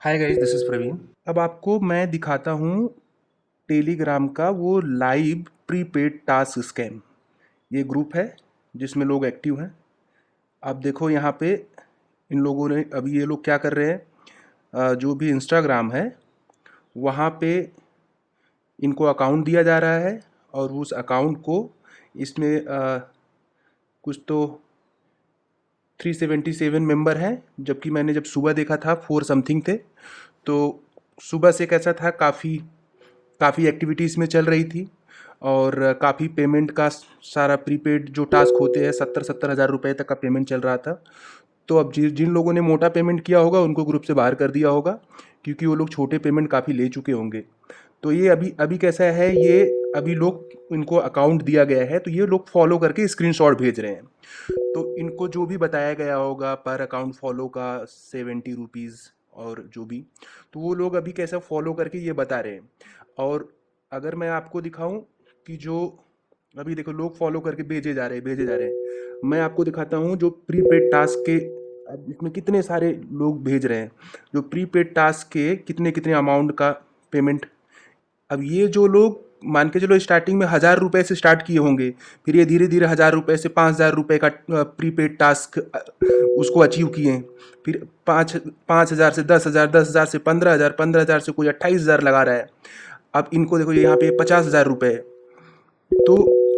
Hi guys, this is Praveen. अब आपको मैं दिखाता हूँ टेलीग्राम का वो लाइव प्रीपेड टास्क स्कैम। ये ग्रुप है जिसमें लोग एक्टिव हैं। आप देखो यहाँ पे इन लोगों ने अभी ये लोग क्या कर रहे हैं, जो भी इंस्टाग्राम है वहाँ पे इनको अकाउंट दिया जा रहा है और उस अकाउंट को इसमें कुछ तो 377 मेंबर हैं, जबकि मैंने जब सुबह देखा था 4 समथिंग थे। तो सुबह से कैसा था, काफ़ी काफ़ी एक्टिविटी इसमें चल रही थी और काफ़ी पेमेंट का सारा प्रीपेड जो टास्क होते हैं 70-70 हज़ार रुपये तक का पेमेंट चल रहा था। तो अब जिन लोगों ने मोटा पेमेंट किया होगा उनको ग्रुप से बाहर कर दिया होगा, क्योंकि वो लोग छोटे पेमेंट काफ़ी ले चुके होंगे। तो ये अभी अभी कैसा है, ये अभी लोग इनको अकाउंट दिया गया है तो ये लोग फॉलो करके स्क्रीनशॉट भेज रहे हैं। तो इनको जो भी बताया गया होगा पर अकाउंट फॉलो का 70 रुपीज़ और जो भी, तो वो लोग अभी कैसा फॉलो करके ये बता रहे हैं। और अगर मैं आपको दिखाऊं कि जो अभी देखो लोग फॉलो करके भेजे जा रहे हैं, मैं आपको दिखाता हूं जो प्रीपेड टास्क के, अब इसमें कितने सारे लोग भेज रहे हैं जो प्रीपेड टास्क के कितने कितने अमाउंट का पेमेंट। अब ये जो लोग मान के चलो स्टार्टिंग में 1,000 रुपये से स्टार्ट किए होंगे, फिर ये धीरे धीरे 1,000 रुपये से 5,000 रुपये का प्रीपेड टास्क उसको अचीव किए। फिर 5,000 से 10,000, 10,000 से 15,000, 15,000 से कोई 28,000 लगा रहा है। अब इनको देखो यहाँ पे 50,000 रुपये। तो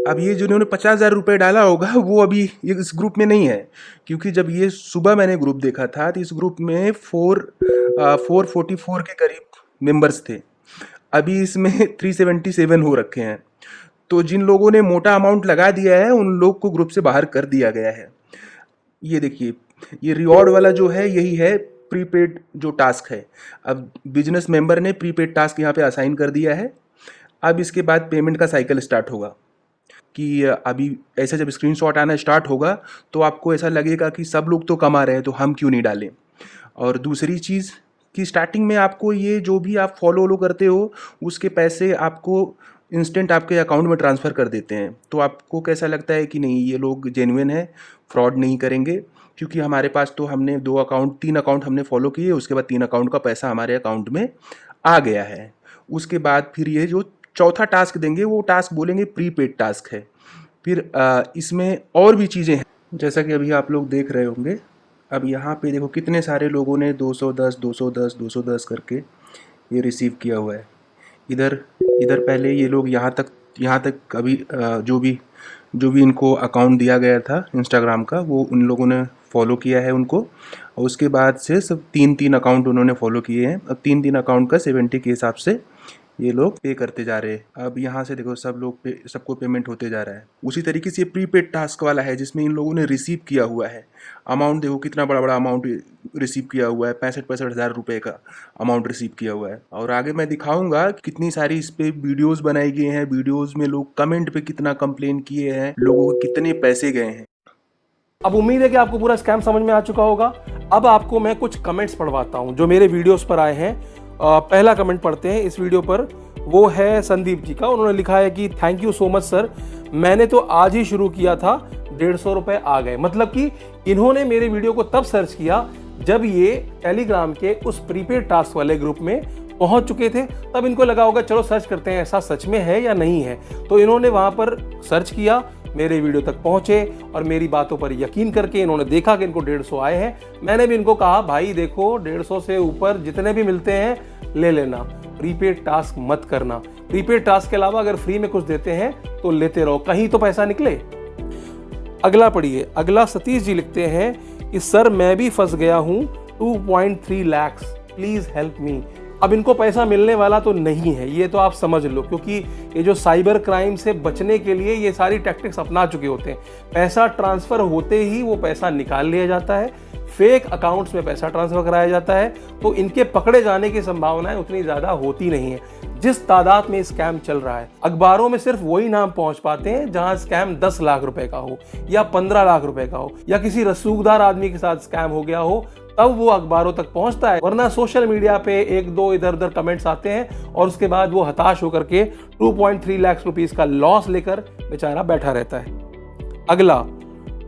अब ये जिन्होंने 50,000 रुपये डाला होगा वो अभी ये इस ग्रुप में नहीं है, क्योंकि जब ये सुबह मैंने ग्रुप देखा था तो इस ग्रुप में 444 के करीब मेंबर्स थे। अभी इसमें 377 हो रखे हैं। तो जिन लोगों ने मोटा अमाउंट लगा दिया है उन लोग को ग्रुप से बाहर कर दिया गया है। ये देखिए, ये रिवॉर्ड वाला जो है यही है प्रीपेड जो टास्क है। अब बिजनेस मेंबर ने प्रीपेड टास्क यहाँ पे असाइन कर दिया है। अब इसके बाद पेमेंट का साइकिल स्टार्ट होगा कि अभी ऐसा जब स्क्रीनशॉट आना स्टार्ट होगा तो आपको ऐसा लगेगा कि सब लोग तो कमा रहे हैं तो हम क्यों नहीं डालें। और दूसरी चीज़ कि स्टार्टिंग में आपको ये जो भी आप फॉलो करते हो उसके पैसे आपको इंस्टेंट आपके अकाउंट में ट्रांसफ़र कर देते हैं। तो आपको कैसा लगता है कि नहीं ये लोग जेन्युइन है, फ्रॉड नहीं करेंगे, क्योंकि हमारे पास तो हमने 3 अकाउंट हमने फॉलो किए, उसके बाद 3 अकाउंट का पैसा हमारे अकाउंट में आ गया है। उसके बाद फिर ये जो चौथा टास्क देंगे वो टास्क बोलेंगे प्रीपेड टास्क है। फिर इसमें और भी चीज़ें हैं जैसा कि अभी आप लोग देख रहे होंगे। अब यहाँ पे देखो कितने सारे लोगों ने 210 210 210 करके ये रिसीव किया हुआ है। इधर इधर पहले ये लोग यहाँ तक अभी जो भी इनको अकाउंट दिया गया था इंस्टाग्राम का वो उन लोगों ने फॉलो किया है उनको, और उसके बाद से सब 3-3 अकाउंट उन्होंने फॉलो किए हैं। अब 3-3 अकाउंट का 70 के हिसाब से ये लोग पे करते जा रहे हैं। अब यहाँ से देखो सबको पेमेंट होते जा रहा है। उसी तरीके से ये प्रीपेड टास्क वाला है जिसमें इन लोगों ने रिसीव किया हुआ है अमाउंट। देखो कितना बड़ा बड़ा अमाउंट रिसीव किया हुआ है, 65 हज़ार रुपये का अमाउंट रिसीव किया हुआ है। और आगे मैं दिखाऊंगा कितनी सारी इस पे वीडियोज़ बनाई गई हैं, वीडियोज़ में लोग कमेंट पे कितना कंप्लेन किए हैं, लोगों को कितने पैसे गए हैं। अब उम्मीद है कि आपको पूरा स्कैम समझ में आ चुका होगा। अब आपको मैं कुछ कमेंट्स पढ़वाता हूं जो मेरे वीडियोस पर आए हैं। पहला कमेंट पढ़ते हैं इस वीडियो पर। वो है संदीप जी का। उन्होंने लिखा है कि thank you so much sir, मैंने तो आज ही शुरू किया था, 150 रुपए आ गए। मतलब कि इन्होंने मेरे वीडियो को तब सर्च किया जब ये टेलीग्राम के उस प्रीपेड टास्क वाले ग्रुप में पहुंच चुके थे। तब इनको लगा होगा चलो सर्च करते हैं ऐसा सच में है या नहीं है। तो इन्होंने वहां पर सर्च किया, मेरे वीडियो तक पहुंचे और मेरी बातों पर यकीन करके इन्होंने देखा कि इनको 150 आए हैं। मैंने भी इनको कहा भाई देखो 150 से ऊपर जितने भी मिलते हैं ले लेना, प्रीपेड टास्क मत करना। प्रीपेड टास्क के अलावा अगर फ्री में कुछ देते हैं तो लेते रहो, कहीं तो पैसा निकले। अगला पढ़िए। अगला सतीश जी लिखते हैं कि सर मैं भी फंस गया हूं 2.3 लाख, प्लीज हेल्प मी। अब इनको पैसा मिलने वाला तो नहीं है, ये तो आप समझ लो, क्योंकि ये जो साइबर क्राइम से बचने के लिए ये सारी टैक्टिक्स अपना चुके होते हैं। पैसा ट्रांसफर होते ही वो पैसा निकाल लिया जाता है, फेक अकाउंट्स में पैसा ट्रांसफर कराया जाता है। तो इनके पकड़े जाने की संभावनाएं उतनी ज्यादा होती नहीं है जिस तादाद में स्कैम चल रहा है। अखबारों में सिर्फ वही नाम पहुंच पाते हैं जहां स्कैम 10 लाख रुपए का हो या 15 लाख रुपए का हो या किसी रसूखदार आदमी के साथ स्कैम हो गया हो, तब वो अखबारों तक पहुंचता है। वरना सोशल मीडिया पे 1-2 इधर उधर कमेंट्स आते हैं और उसके बाद वो हताश होकर के 2.3 लाख रुपीस का लॉस लेकर बेचारा बैठा रहता है। अगला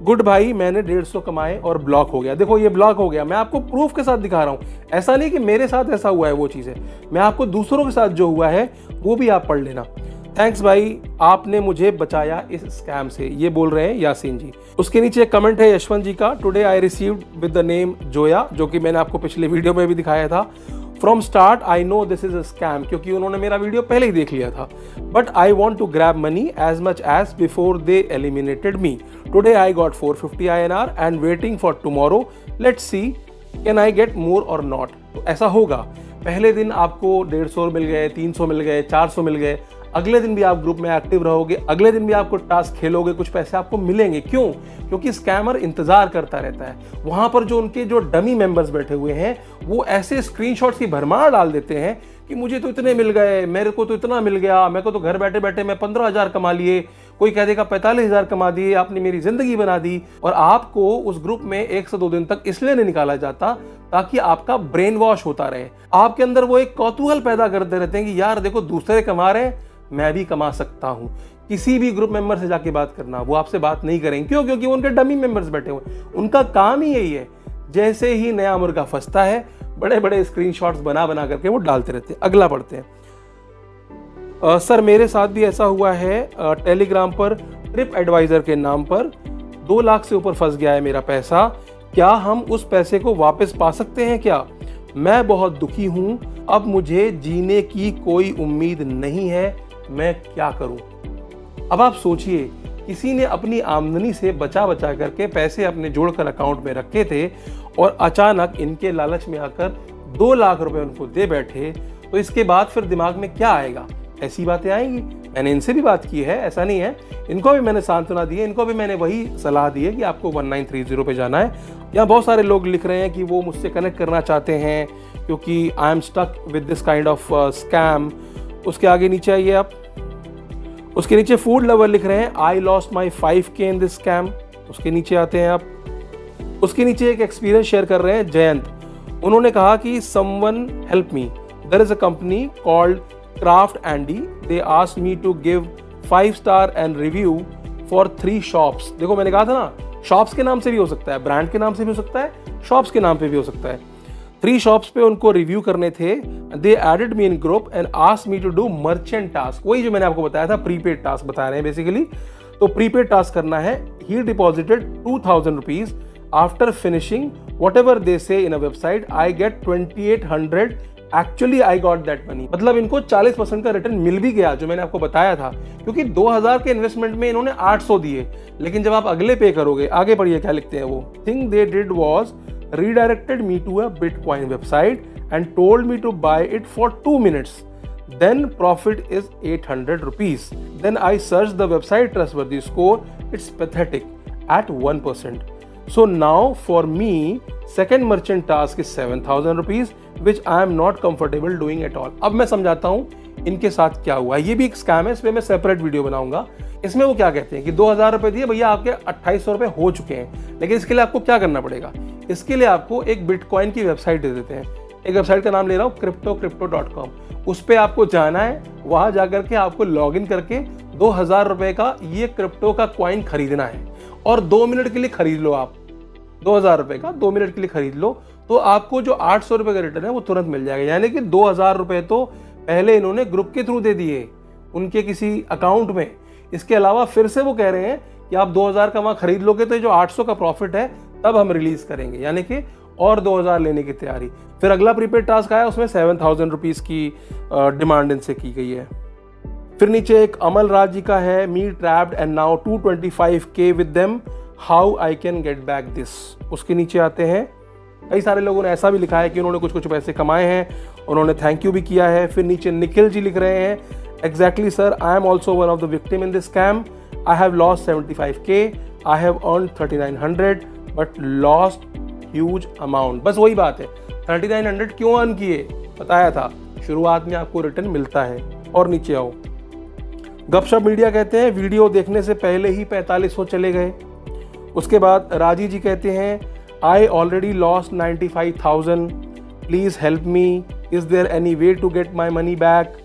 गुड भाई मैंने 150 कमाए और ब्लॉक हो गया। देखो ये ब्लॉक हो गया, मैं आपको प्रूफ के साथ दिखा रहा हूँ। ऐसा नहीं कि मेरे साथ ऐसा हुआ है वो चीज़ है, मैं आपको दूसरों के साथ जो हुआ है वो भी आप पढ़ लेना। थैंक्स भाई, आपने मुझे बचाया इस स्कैम से, ये बोल रहे हैं यासीन जी। उसके नीचे एक कमेंट है यशवंत जी का, today I received with the name Zoya, जो कि मैंने आपको पिछले वीडियो में भी दिखाया था। From start I know this is a scam, क्योंकि उन्होंने मेरा वीडियो पहले ही देख लिया था। But I want to grab money as much as before they eliminated me. Today I got 450 INR and waiting for tomorrow, let's see can I get more or not. तो ऐसा होगा, पहले दिन आपको 150 मिल गए, 300 मिल गए, 400 मिल गए, अगले दिन भी आप ग्रुप में एक्टिव रहोगे, अगले दिन भी आपको टास्क खेलोगे, कुछ पैसे आपको मिलेंगे। क्यों? क्योंकि स्कैमर इंतजार करता रहता है। वहां पर जो उनके जो डमी मेंबर्स बैठे हुए हैं वो ऐसे स्क्रीनशॉट्स की भरमार डाल देते हैं कि मुझे तो इतने मिल गए, मेरे को तो इतना मिल गया, मेरे को तो घर बैठे बैठे मैं 15,000 कमा लिए, कोई कह देगा 45,000 कमा दिए, आपने मेरी जिंदगी बना दी। और आपको उस ग्रुप में 1 से 2 दिन तक इसलिए नहीं निकाला जाता ताकि आपका ब्रेन वॉश होता रहे। आपके अंदर वो एक कौतूहल पैदा करते रहते हैं कि यार देखो दूसरे कमा रहे हैं, मैं भी कमा सकता हूं। किसी भी ग्रुप मेंबर से जाके बात करना, वो आपसे बात नहीं करेंगे। क्यों? क्योंकि उनके डमी मेंबर्स बैठे हुए, उनका काम ही यही है। जैसे ही नया मुर्गा फंसता है, बड़े बड़े स्क्रीनशॉट्स बना बना करके वो डालते रहते हैं। अगला पढ़ते हैं। सर मेरे साथ भी ऐसा हुआ है, टेलीग्राम पर ट्रिप एडवाइजर के नाम पर 2 लाख से ऊपर फंस गया है मेरा पैसा, क्या हम उस पैसे को वापस पा सकते हैं क्या? मैं बहुत दुखी हूं, अब मुझे जीने की कोई उम्मीद नहीं है, मैं क्या करूं? अब आप सोचिए, किसी ने अपनी आमदनी से बचा बचा करके पैसे अपने जोड़कर अकाउंट में रखे थे और अचानक इनके लालच में आकर 2 लाख रुपए उनको दे बैठे, तो इसके बाद फिर दिमाग में क्या आएगा? ऐसी बातें आएंगी। मैंने इनसे भी बात की है, ऐसा नहीं है, इनको भी मैंने सांत्वना दी है, इनको भी मैंने वही सलाह दी है कि आपको 1930 पे जाना है। यहाँ बहुत सारे लोग लिख रहे हैं कि वो मुझसे कनेक्ट करना चाहते हैं क्योंकि I am stuck with this kind of scam. उसके आगे नीचे आइए आप, उसके नीचे फूड लवर लिख रहे हैं I lost my 5K in this scam. उसके नीचे आते हैं आप, उसके नीचे एक एक्सपीरियंस शेयर कर रहे हैं जयंत। उन्होंने कहा कि someone help me, there is a company called Craft Andy, they asked me to give 5 star and review for 3 shops. देखो मैंने कहा था ना, शॉप्स के नाम से भी हो सकता है, ब्रांड के नाम से भी हो सकता है, शॉप्स के नाम पे भी हो सकता है। 3 शॉप्स पे उनको रिव्यू करने थे। They added me in group and asked me to do merchant task, वही जो मैंने आपको बताया था, प्रीपेड टास्क बता रहे हैं बेसिकली। तो प्रीपेड टास्क करना है। He deposited 2,000 rupees. After finishing whatever they say in a website I get 2,800। Actually I got that money, मतलब इनको 40% का रिटर्न मिल भी गया जो मैंने आपको बताया था, क्योंकि 2,000 के इन्वेस्टमेंट में इन्होंने 800 दिए। लेकिन जब आप अगले पे करोगे, आगे पढ़िए क्या लिखते हैं वो, thing they did was redirected me to a Bitcoin website and told me to buy it for 2 minutes. Then profit is 800 rupees. Then I searched the website trustworthy score. It's pathetic at 1%. So now for me, second merchant task is 7,000 rupees, which I am not comfortable doing at all. अब मैं समझाता हूँ इनके साथ क्या हुआ। ये भी एक स्कैम है, इस पर मैं सेपरेट वीडियो बनाऊंगा। इसमें वो क्या कहते हैं कि 2,000 रुपए दिए भैया, आपके 2,800 रुपए हो चुके हैं। लेकिन इसके लिए आपको क्या करना पड़ेगा? इसके लिए आपको एक बिटकॉइन की वेबसाइट दे देते हैं। एक वेबसाइट का नाम ले रहा हूँ, crypto.com। उस पर आपको जाना है, वहां जाकर के आपको लॉग इन करके 2,000 रुपए का ये क्रिप्टो का कॉइन खरीदना है और 2 मिनट के लिए खरीद लो। आप 2,000 रुपए का 2 मिनट के लिए खरीद लो, तो आपको जो 800 रुपए का रिटर्न है वो तुरंत मिल जाएगा। यानी कि 2,000 रुपए तो पहले इन्होंने ग्रुप के थ्रू दे दिए उनके किसी अकाउंट में। इसके अलावा फिर से वो कह रहे हैं कि आप 2,000 का वहां खरीद लोगे तो जो 800 का प्रॉफिट है तब हम रिलीज करेंगे, यानी कि और 2,000 लेने की तैयारी। फिर अगला प्रीपेड टास्क आया, उसमें 7,000 रुपीज की डिमांड इनसे की गई है। फिर नीचे एक अमल राज जी का है, me trapped and now 225K with them, how I can get back this. उसके नीचे आते हैं, कई सारे लोगों ने ऐसा भी लिखा है कि उन्होंने कुछ कुछ पैसे कमाए हैं, उन्होंने थैंक यू भी किया है। फिर नीचे निखिल जी लिख रहे हैं, exactly sir, I am also one of the victim in this scam, I have lost 75K, I have earned 3,900 but lost huge amount. बस वही बात है, 3,900 क्यों अर्न किए, बताया था, शुरुआत में आपको रिटर्न मिलता है। और नीचे आओ, गपशप मीडिया कहते हैं वीडियो देखने से पहले ही 4,500 चले गए। उसके बाद राजी जी कहते हैं, I already lost 95,000, please help me, is there any way to get my money back.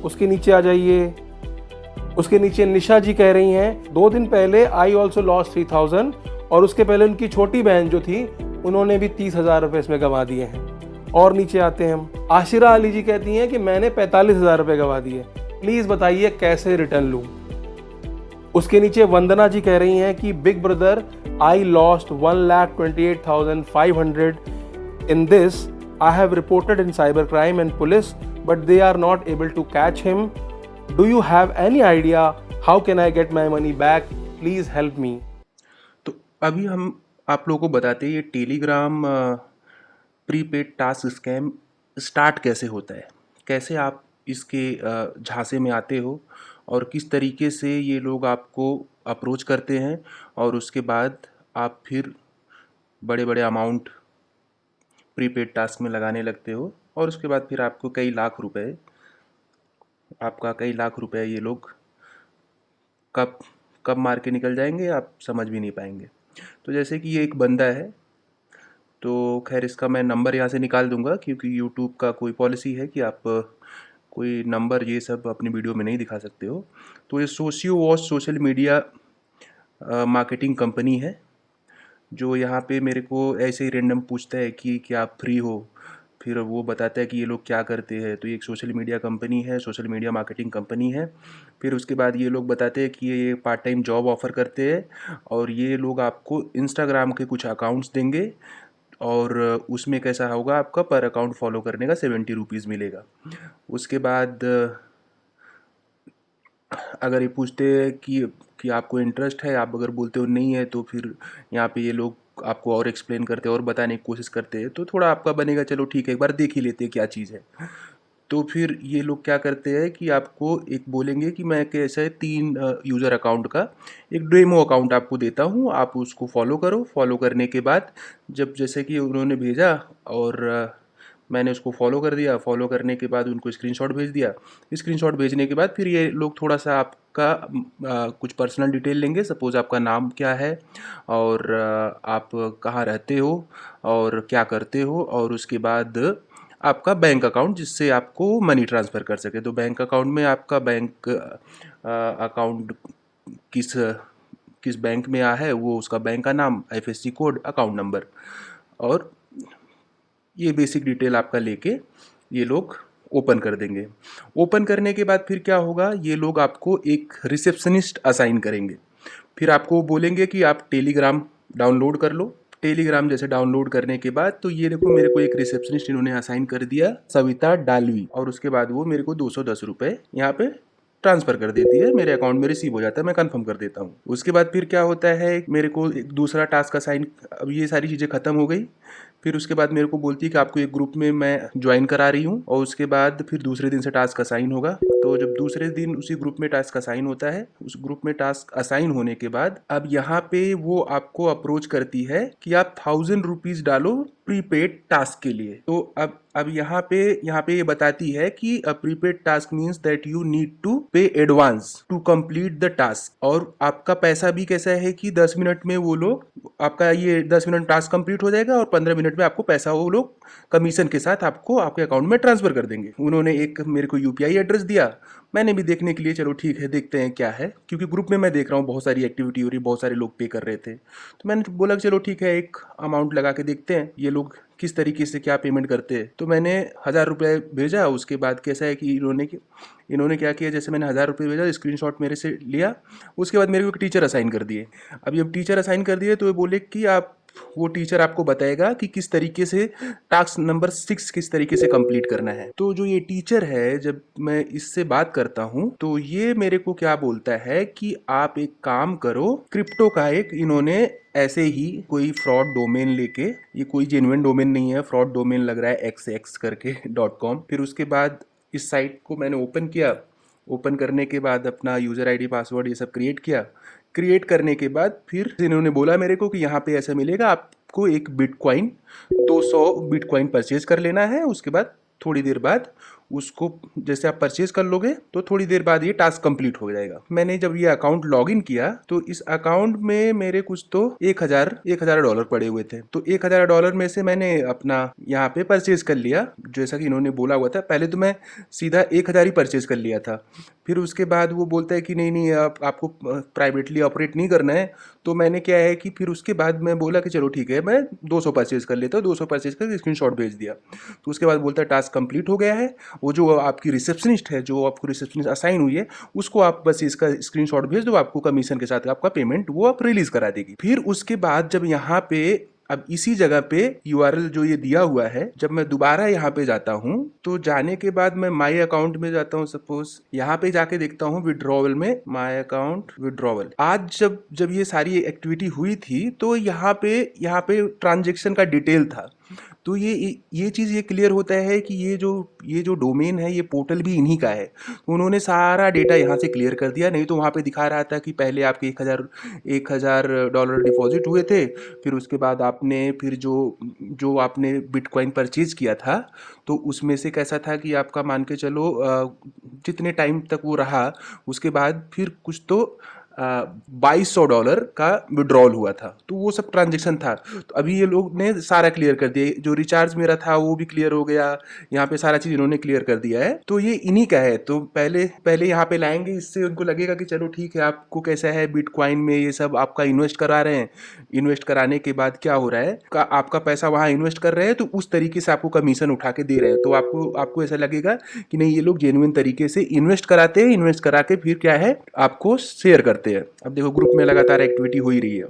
उसके नीचे आ जाइए, उसके नीचे निशा जी कह रही हैं, 2 दिन पहले आई ऑल्सो लॉस्ट 3,000 और उसके पहले उनकी छोटी बहन जो थी उन्होंने भी 30,000 रुपये इसमें गंवा दिए हैं। और नीचे आते हैं हम, आशिरा अली जी कहती हैं कि मैंने 45,000 रुपये गंवा दिए, प्लीज़ बताइए कैसे रिटर्न लूँ। उसके नीचे वंदना जी कह रही हैं कि big brother I lost 1,28,500 in this, I have reported in cyber crime and police but they are not able to catch him, do you have any idea how can I get my money back, please help me. तो अभी हम आप लोगों को बताते हैं ये Telegram prepaid task scam start कैसे होता है, कैसे आप इसके झांसे में आते हो और किस तरीके से ये लोग आपको अप्रोच करते हैं और उसके बाद आप फिर बड़े बड़े अमाउंट प्रीपेड टास्क में लगाने लगते हो और उसके बाद फिर आपको कई लाख रुपए ये लोग कब कब मार के निकल जाएंगे आप समझ भी नहीं पाएंगे। तो जैसे कि ये एक बंदा है, तो खैर इसका मैं नंबर यहाँ से निकाल दूंगा क्योंकि यूट्यूब का कोई पॉलिसी है कि आप कोई नंबर ये सब अपनी वीडियो में नहीं दिखा सकते हो। तो ये socio watch social media marketing company है जो यहाँ पे मेरे को ऐसे ही रेंडम पूछता है कि क्या आप फ्री हो, फिर वो बताता है कि ये लोग क्या करते हैं। तो ये एक सोशल मीडिया कंपनी है, सोशल मीडिया मार्केटिंग कंपनी है। फिर उसके बाद ये लोग बताते हैं कि ये पार्ट टाइम जॉब ऑफ़र करते हैं और ये लोग आपको इंस्टाग्राम के कुछ अकाउंट्स देंगे और उसमें कैसा होगा, आपका पर अकाउंट फॉलो करने का 70 रुपीज़ मिलेगा। उसके बाद अगर ये पूछते हैं कि आपको इंटरेस्ट है, आप अगर बोलते हो नहीं है, तो फिर यहाँ पे ये लोग आपको और एक्सप्लेन करते हैं और बताने की कोशिश करते हैं। तो थोड़ा आपका बनेगा चलो ठीक है, एक बार देख ही लेते हैं क्या चीज़ है। तो फिर ये लोग क्या करते हैं कि आपको एक बोलेंगे कि मैं कैसे 3 यूज़र अकाउंट का एक डेमो अकाउंट आपको देता हूँ, आप उसको फॉलो करो। फॉलो करने के बाद जब जैसे कि उन्होंने भेजा और मैंने उसको फॉलो कर दिया, फॉलो करने के बाद उनको स्क्रीनशॉट भेज दिया। स्क्रीनशॉट भेजने के बाद फिर ये लोग थोड़ा सा आपका कुछ पर्सनल डिटेल लेंगे, सपोज़ आपका नाम क्या है और आप कहाँ रहते हो और क्या करते हो, और उसके बाद आपका बैंक अकाउंट जिससे आपको मनी ट्रांसफ़र कर सके। तो बैंक अकाउंट में आपका बैंक अकाउंट किस बैंक में है वो, उसका बैंक का नाम, IFSC कोड, अकाउंट नंबर और ये बेसिक डिटेल आपका लेके ये लोग ओपन कर देंगे। ओपन करने के बाद फिर क्या होगा, ये लोग आपको एक रिसेप्शनिस्ट असाइन करेंगे। फिर आपको बोलेंगे कि आप टेलीग्राम डाउनलोड कर लो। टेलीग्राम जैसे डाउनलोड करने के बाद तो ये देखो मेरे को एक रिसेप्शनिस्ट इन्होंने असाइन कर दिया, सविता डालवी, और उसके बाद वो मेरे को 210 रुपये यहाँ पे ट्रांसफ़र कर देती है, मेरे अकाउंट में रिसीव हो जाता है, मैं कंफर्म कर देता हूँ। उसके बाद फिर क्या होता है, मेरे को एक दूसरा टास्क असाइन, अब ये सारी चीज़ें ख़त्म हो गई। फिर उसके बाद मेरे को बोलती है कि आपको एक ग्रुप में मैं ज्वाइन करा रही हूँ और उसके बाद फिर दूसरे दिन से टास्क असाइन होगा। तो जब दूसरे दिन उसी ग्रुप में टास्क असाइन होता है, उस ग्रुप में टास्क असाइन होने के बाद अब यहाँ पे वो आपको अप्रोच करती है कि आप 1000 रुपीज़ डालो प्रीपेड टास्क के लिए। तो अब यहाँ पे ये बताती है कि prepaid task means that you need to pay advance to complete the task. और आपका पैसा भी कैसा है कि 10 मिनट में वो लोग आपका ये 10 मिनट टास्क कंप्लीट हो जाएगा और 15 मिनट में आपको पैसा वो लोग कमीशन के साथ आपको आपके अकाउंट में ट्रांसफर कर देंगे। उन्होंने एक मेरे को UPI एड्रेस दिया, मैंने भी देखने के लिए चलो ठीक है देखते हैं क्या है, क्योंकि ग्रुप में मैं देख रहा हूँ बहुत सारी एक्टिविटी हो रही, बहुत सारे लोग पे कर रहे थे। तो मैंने बोला चलो ठीक है एक अमाउंट लगा के देखते हैं ये लोग किस तरीके से क्या पेमेंट करते हैं। तो मैंने 1000 रुपये भेजा। उसके बाद कैसा है कि इन्होंने क्या किया, जैसे मैंने 1000 रुपये भेजा, स्क्रीनशॉट मेरे से लिया, उसके बाद मेरे को एक टीचर असाइन कर दिए। अब जब टीचर असाइन कर दिए तो ये बोले कि वो टीचर आपको बताएगा कि किस तरीके से टास्क नंबर 6 किस तरीके से कंप्लीट करना है। तो जो ये टीचर है, जब मैं इससे बात करता हूँ तो ये मेरे को क्या बोलता है कि आप एक काम करो, क्रिप्टो का एक इन्होंने ऐसे ही कोई फ्रॉड डोमेन लेके, ये कोई जेन्युइन डोमेन नहीं है, फ्रॉड डोमेन लग रहा है XX करके .com। फिर उसके बाद इस साइट को मैंने ओपन किया। ओपन करने के बाद अपना यूज़र ID पासवर्ड ये सब क्रिएट किया। क्रिएट करने के बाद फिर इन्होंने बोला मेरे को कि यहाँ पे ऐसा मिलेगा, आपको एक बिटकॉइन 200 बिटकॉइन परचेज कर लेना है। उसके बाद थोड़ी देर बाद उसको जैसे आप परचेज कर लोगे तो थोड़ी देर बाद ये टास्क कंप्लीट हो जाएगा। मैंने जब ये अकाउंट लॉगिन किया तो इस अकाउंट में मेरे कुछ तो 1000 डॉलर पड़े हुए थे। तो 1000 डॉलर में से मैंने अपना यहाँ पे परचेज कर लिया जैसा कि इन्होंने बोला हुआ था। पहले तो मैं सीधा 1000 ही परचेज कर लिया था। फिर उसके बाद वो बोलता है कि नहीं नहीं आपको प्राइवेटली ऑपरेट नहीं करना है। तो मैंने क्या है कि फिर उसके बाद मैं बोला कि चलो ठीक है मैं 200 परचेज कर लेता हूँ। 200 परचेज करके स्क्रीनशॉट भेज दिया। तो उसके बाद बोलता है टास्क कंप्लीट हो गया है। वो जो आपकी रिसेप्शनिस्ट है, जो आपको रिसेप्शनिस्ट असाइन हुई है, उसको आप बस इसका स्क्रीनशॉट भेज दो, आपको कमीशन के साथ आपका पेमेंट वो आप रिलीज करा देगी। फिर उसके बाद जब यहाँ पे अब इसी जगह पे URL जो ये दिया हुआ है, जब मैं दोबारा यहाँ पे जाता हूँ तो जाने के बाद मैं माई अकाउंट में जाता हूँ। सपोज यहाँ पे जाके देखता हूँ विड्रॉवल में, माई अकाउंट विड्रॉवल। आज जब ये सारी एक्टिविटी हुई थी तो यहाँ पे ट्रांजेक्शन का डिटेल था। तो ये चीज़ ये क्लियर होता है कि ये जो डोमेन है, ये पोर्टल भी इन्हीं का है। तो उन्होंने सारा डेटा यहाँ से क्लियर कर दिया। नहीं तो वहाँ पे दिखा रहा था कि पहले आपके 1000 डॉलर डिपॉजिट हुए थे, फिर उसके बाद आपने फिर जो आपने बिटकॉइन परचेज किया था तो उसमें से कैसा था कि आपका मान के चलो जितने टाइम तक वो रहा उसके बाद फिर कुछ तो $2200 का विड्रॉल हुआ था। तो वो सब ट्रांजेक्शन था। तो अभी ये लोग ने सारा क्लियर कर दिया। जो रिचार्ज मेरा था वो भी क्लियर हो गया। यहाँ पे सारा चीज़ इन्होंने क्लियर कर दिया है। तो ये इन्हीं का है। तो पहले यहाँ पे लाएंगे, इससे उनको लगेगा कि चलो ठीक है, आपको कैसा है बिटकॉइन में ये सब आपका इन्वेस्ट करा रहे हैं। इन्वेस्ट कराने के बाद क्या हो रहा है, आपका पैसा वहाँ इन्वेस्ट कर रहे हैं तो उस तरीके से आपको कमीशन उठा के दे रहे हैं। तो आपको ऐसा लगेगा कि नहीं, ये लोग जेन्युइन तरीके से इन्वेस्ट कराते हैं, इन्वेस्ट करा के फिर क्या है आपको शेयर करते हैं। अब देखो ग्रुप में लगातार एक्टिविटी हो ही रही है।